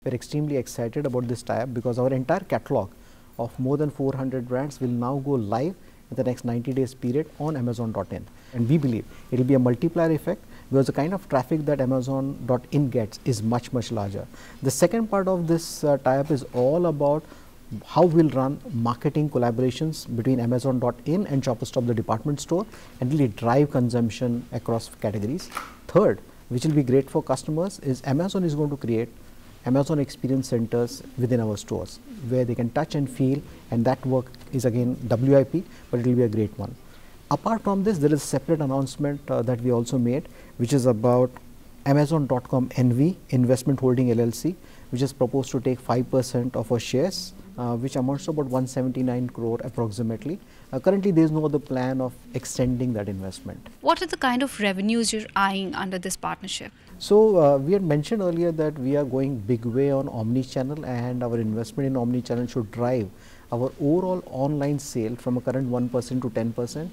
We're extremely excited about this tie-up because our entire catalog of more than 400 brands will now go live in the next 90 days period on Amazon.in. And we believe it will be a multiplier effect because the kind of traffic that Amazon.in gets is much, much larger. The second part of this tie-up is all about how we'll run marketing collaborations between Amazon.in and ShopperStop, the department store, and really drive consumption across categories. Third, which will be great for customers, is Amazon is going to create Amazon experience centers within our stores where they can touch and feel, and that work is again WIP, but it will be a great one. Apart from this, there is a separate announcement that we also made, which is about Amazon.com NV Investment Holding LLC, which is proposed to take 5% of our shares, which amounts to about 179 crore approximately. Currently, there is no other plan of extending that investment. What are the kind of revenues you're eyeing under this partnership? So, we had mentioned earlier that we are going big way on omni-channel, and our investment in omni-channel should drive our overall online sale from a current 1% to 10%.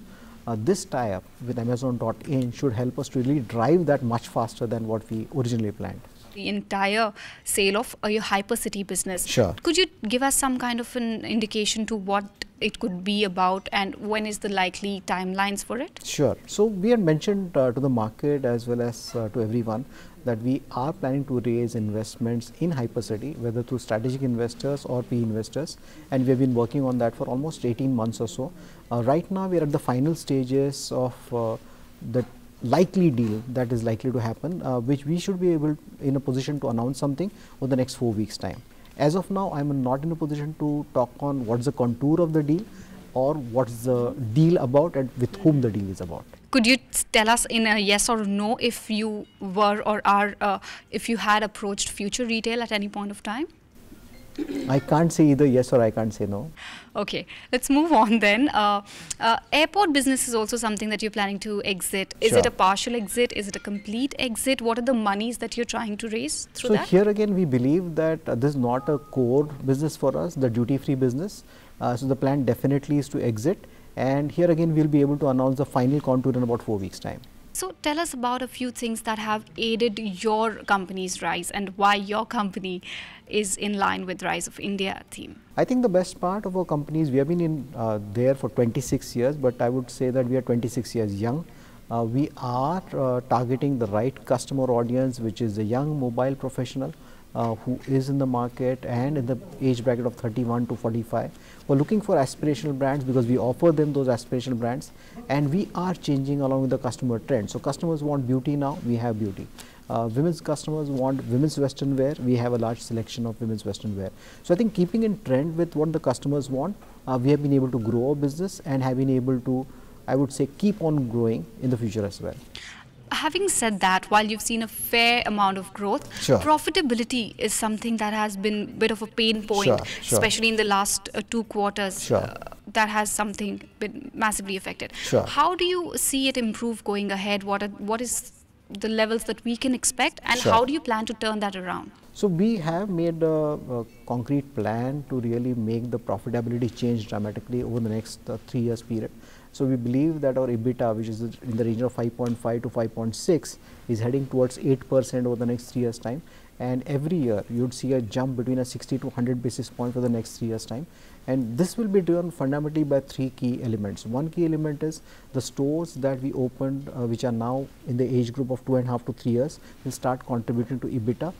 This tie-up with Amazon.in should help us to really drive that much faster than what we originally planned. The entire sale of your hypercity business. Sure. Could you give us some kind of an indication to what it could be about and when is the likely timelines for it? Sure. So, we had mentioned to the market as well as to everyone that we are planning to raise investments in hypercity, whether through strategic investors or PE investors, and we have been working on that for almost 18 months or so. Right now, we are at the final stages of the likely deal that is likely to happen, which we should be able in a position to announce something over the next 4 weeks time. As of now, I am not in a position to talk on what's the contour of the deal or what's the deal about and with whom the deal is about. Could you tell us in a yes or no if you were or are, if you had approached future retail at any point of time? I can't say either yes or I can't say no. Okay, let's move on then. Airport business is also something that you're planning to exit. Is Sure. it a partial exit? Is it a complete exit? What are the monies that you're trying to raise through So that? here again we believe that this is not a core business for us, the duty free business. So the plan definitely is to exit, and here again we'll be able to announce the final contour in about 4 weeks time. So tell us about a few things that have aided your company's rise and why your company is in line with Rise of India theme. I think the best part of our company is we have been in there for 26 years, but I would say that we are 26 years young. We are targeting the right customer audience, which is a young mobile professional who is in the market and in the age bracket of 31 to 45. We're looking for aspirational brands because we offer them those aspirational brands, and we are changing along with the customer trend. So customers want beauty now, we have beauty. Women's customers want women's western wear, we have a large selection of women's western wear. So I think keeping in trend with what the customers want, we have been able to grow our business and have been able to, I would say, keep on growing in the future as well. Having said that, while you've seen a fair amount of growth, Sure. profitability is something that has been a bit of a pain point, Sure, sure. especially in the last 2 quarters. Sure. That has something been massively affected. Sure. How do you see it improve going ahead? What is the levels that we can expect, and Sure. how do you plan to turn that around? So we have made a concrete plan to really make the profitability change dramatically over the next 3 years period. So we believe that our EBITDA, which is in the range of 5.5 to 5.6, is heading towards 8% over the next 3 years time. And every year you would see a jump between a 60 to 100 basis point for the next 3 years time. And this will be driven fundamentally by 3 key elements. One key element is the stores that we opened, which are now in the age group of 2.5 to 3 years, will start contributing to EBITDA